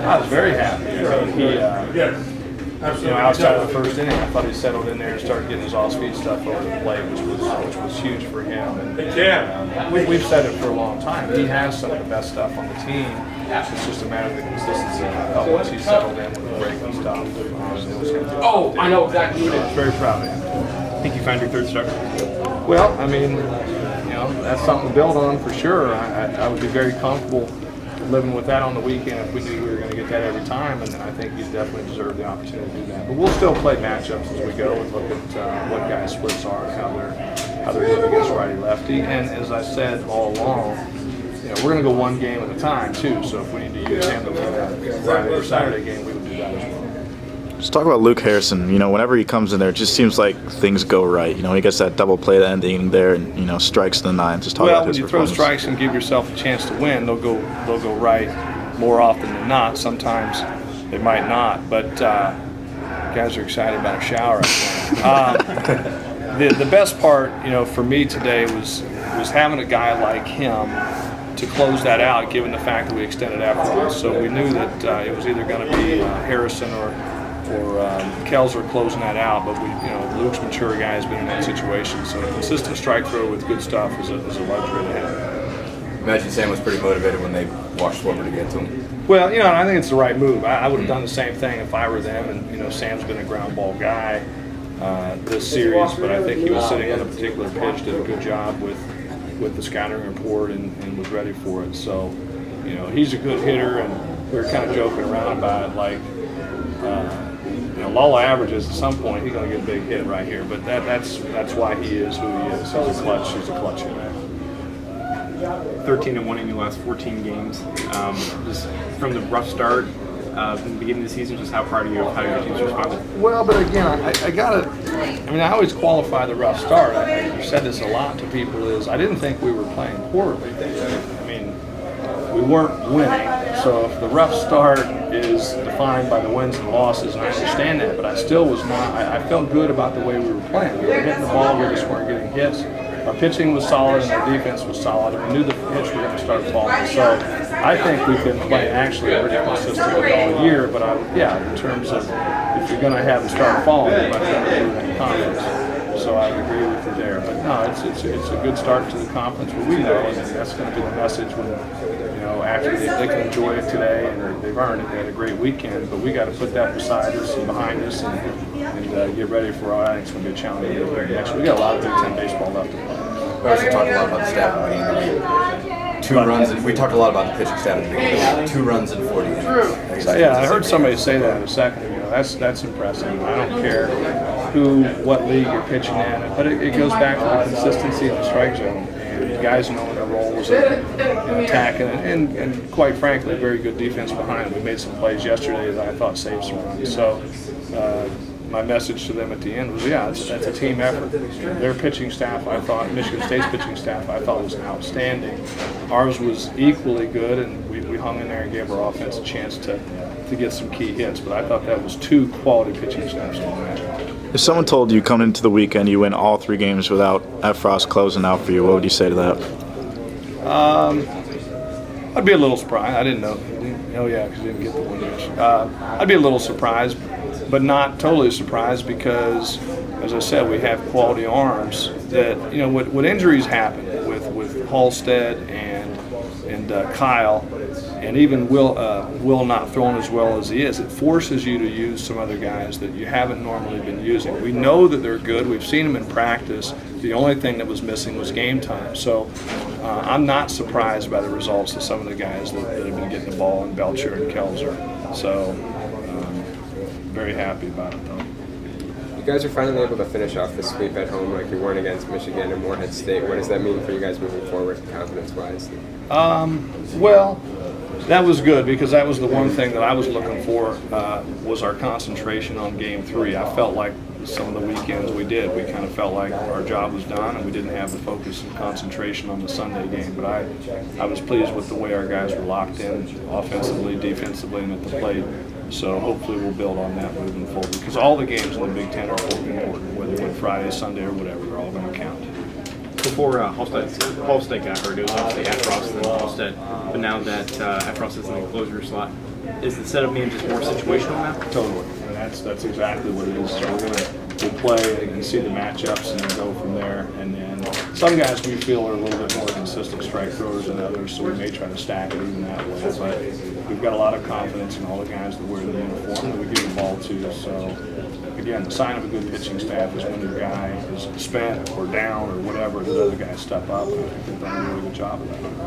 I was very happy. I mean, he, outside of the first inning, I thought he settled in there and started getting his off-speed stuff over the plate, which was huge for him. And we've said it for a long time. He has some of the best stuff on the team. It's just a matter of the consistency. I thought once he settled in with the break and stuff, it was going to do. I know exactly who it is. Very proud of him. I think you found your third start. Well, I mean, that's something to build on for sure. I would be very comfortable living with that on the weekend if we knew we were going to get that every time, and then I think he'd definitely deserve the opportunity to do that. But we'll still play matchups as we go and look at what guys' splits are and how they're doing against righty-lefty. And as I said all along, we're going to go one game at a time too. So if we need to use him to win that Friday or Saturday game, we would do that as well. Let's talk about Luke Harrison. Whenever he comes in there, it just seems like things go right. He gets that double play at the ending there, and strikes in the ninth. Just talk about his performance. When you throw strikes and give yourself a chance to win, they'll go right more often than not. Sometimes they might not, but guys are excited about a shower. The best part, for me today was having a guy like him to close that out, given the fact that we extended afterwards. So we knew that it was either going to be Harrison or Kelzer closing that out, but Luke's a mature guy, has been in that situation, so a consistent strike throw with good stuff is a luxury to have. Imagine Sam was pretty motivated when they walked Schwarber to get to him. Well, I think it's the right move. I would have done the same thing if I were them, and Sam's been a ground ball guy this series, but I think he was sitting on a particular pitch, did a good job with the scouting report and was ready for it. So, he's a good hitter, and we were kind of joking around about it, like, Lala averages at some point he's going to get a big hit right here, but that's why he is who he is. He's a clutch hitter. 13-1 in your last 14 games. Just from the rough start in the beginning of the season, just how proud are you of how your team's responded? Well, but again, I always qualify the rough start. I've said this a lot to people, is I didn't think we were playing poorly. I mean, we weren't winning, so if the rough start is defined by the wins and losses, and I understand that, but I still was not. I felt good about the way we were playing. We were hitting the ball, we just weren't getting hits. Our pitching was solid and our defense was solid, and we knew the hits were going to start falling. So I think we've been playing actually pretty consistently all year, but in terms of if you're going to have them start falling, you're not going to lose any confidence. So I agree with you there. But no, it's a good start to the conference, but we know, and that's going to be the message when, after they can enjoy it today and they've earned it. They had a great weekend, but we got to put that beside us and behind us and get ready for I think it's going to be a challenge next. We got a lot of Big Ten baseball left to play. We also talked a lot about the staff at the beginning of the week. We talked a lot about the pitching staff at the beginning of the week. 2 runs in 40 innings. I heard somebody say that a second ago. That's impressive. I don't care what league you're pitching in, but it goes back to the consistency in the strike zone. And guys knowing their roles and attacking, and quite frankly, very good defense behind them. We made some plays yesterday that I thought saved some runs. So my message to them at the end was, that's a team effort. Their pitching staff, I thought, Michigan State's pitching staff, I thought was outstanding. Ours was equally good, and we hung in there and gave our offense a chance to get some key hits. But I thought that was 2 quality pitching staffs on the match. If someone told you coming into the weekend you win all 3 games without Frost closing out for you, what would you say to that? I'd be a little surprised. I didn't know. Because he didn't get the win. I'd be a little surprised, but not totally surprised, because, as I said, we have quality arms that, when injuries happen with Halstead and Kyle, and even Will not throwing as well as he is, it forces you to use some other guys that you haven't normally been using. We know that they're good. We've seen them in practice. The only thing that was missing was game time. So I'm not surprised by the results of some of the guys that have been getting the ball, in Belcher and Kelzer. So very happy about it, though. You guys are finally able to finish off the sweep at home like you weren't against Michigan and Morehead State. What does that mean for you guys moving forward, confidence-wise? Well, that was good, because that was the one thing that I was looking for, was our concentration on Game 3. I felt like some of the weekends we kind of felt like our job was done and we didn't have the focus and concentration on the Sunday game. But I was pleased with the way our guys were locked in offensively, defensively, and at the plate. So hopefully we'll build on that moving forward, because all the games in the Big Ten are important, whether it's Friday, Sunday, or whatever. They're all going to count. Before Halstead got hurt, it was obviously Frost and Halstead, but now that Frost is in the closure slot, is instead of being just more situational now? Totally, and that's exactly what it is. So we'll play and see the matchups and then go from there. And then some guys we feel are a little bit more consistent strike throwers than others, so we may try to stack it even that way. But we've got a lot of confidence in all the guys that wear the uniform that we give the ball to. So again, the sign of a good pitching staff is when your guy is spent or down or whatever, the other guys step up. And I think they've done a really good job of that.